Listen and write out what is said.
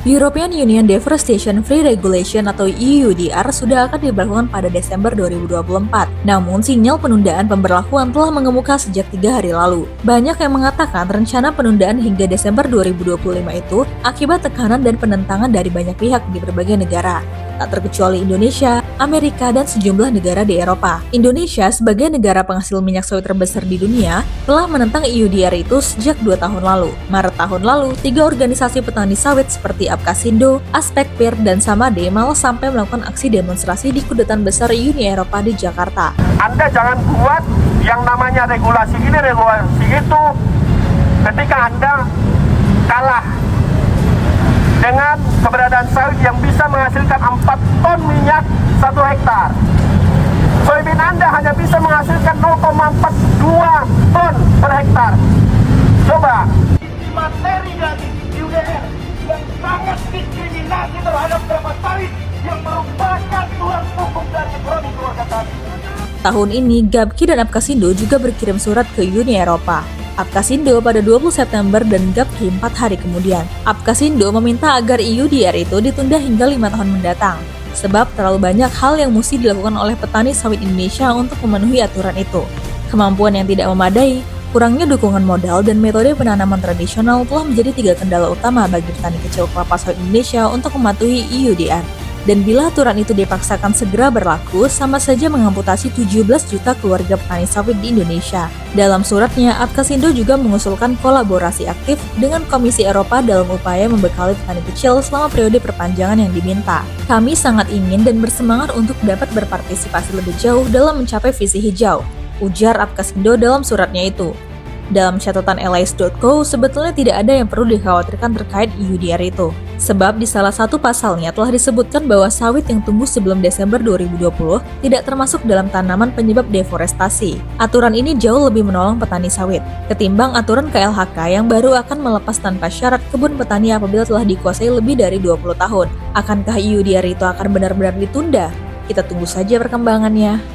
European Union Deforestation Free Regulation atau EUDR sudah akan diberlakukan pada Desember 2024. Namun, sinyal penundaan pemberlakuan telah mengemuka sejak 3 hari lalu. Banyak yang mengatakan rencana penundaan hingga Desember 2025 itu akibat tekanan dan penentangan dari banyak pihak di berbagai negara. Tak terkecuali Indonesia, Amerika, dan sejumlah negara di Eropa. Indonesia sebagai negara penghasil minyak sawit terbesar di dunia telah menentang EUDR itu sejak 2 tahun lalu. Maret tahun lalu, 3 organisasi petani sawit seperti Apkasindo, Aspekpir, dan Samade malah sampai melakukan aksi demonstrasi di Kedutaan Besar Uni Eropa di Jakarta. Anda jangan buat yang namanya regulasi ini, regulasi itu ketika Anda kalah dengan keberadaan sawit yang bisa menghasilkan 4 ton minyak 1 hektar. Soybean Anda hanya bisa menghasilkan 0,42 ton per hektar. Coba. Materi dari UDR yang sangat diskriminasi terhadap kelapa sawit yang merupakan tulang punggung dari ekonomi keluarga tani. Tahun ini, Gapki dan Apkasindo juga berkirim surat ke Uni Eropa. Apkasindo pada 20 September dan Gapki 4 hari kemudian. Apkasindo meminta agar EUDR itu ditunda hingga 5 tahun mendatang, sebab terlalu banyak hal yang mesti dilakukan oleh petani sawit Indonesia untuk memenuhi aturan itu. Kemampuan yang tidak memadai, kurangnya dukungan modal, dan metode penanaman tradisional telah menjadi 3 kendala utama bagi petani kecil kelapa sawit Indonesia untuk mematuhi EUDR. Dan bila aturan itu dipaksakan segera berlaku, sama saja mengamputasi 17 juta keluarga petani sawit di Indonesia. Dalam suratnya, Apkasindo juga mengusulkan kolaborasi aktif dengan Komisi Eropa dalam upaya membekali petani kecil selama periode perpanjangan yang diminta. Kami sangat ingin dan bersemangat untuk dapat berpartisipasi lebih jauh dalam mencapai visi hijau, ujar Apkasindo dalam suratnya itu. Dalam catatan LIS.co, sebetulnya tidak ada yang perlu dikhawatirkan terkait EUDR itu. Sebab di salah satu pasalnya telah disebutkan bahwa sawit yang tumbuh sebelum Desember 2020 tidak termasuk dalam tanaman penyebab deforestasi. Aturan ini jauh lebih menolong petani sawit ketimbang aturan KLHK yang baru akan melepas tanpa syarat kebun petani apabila telah dikuasai lebih dari 20 tahun. Akankah EUDR itu akan benar-benar ditunda? Kita tunggu saja perkembangannya.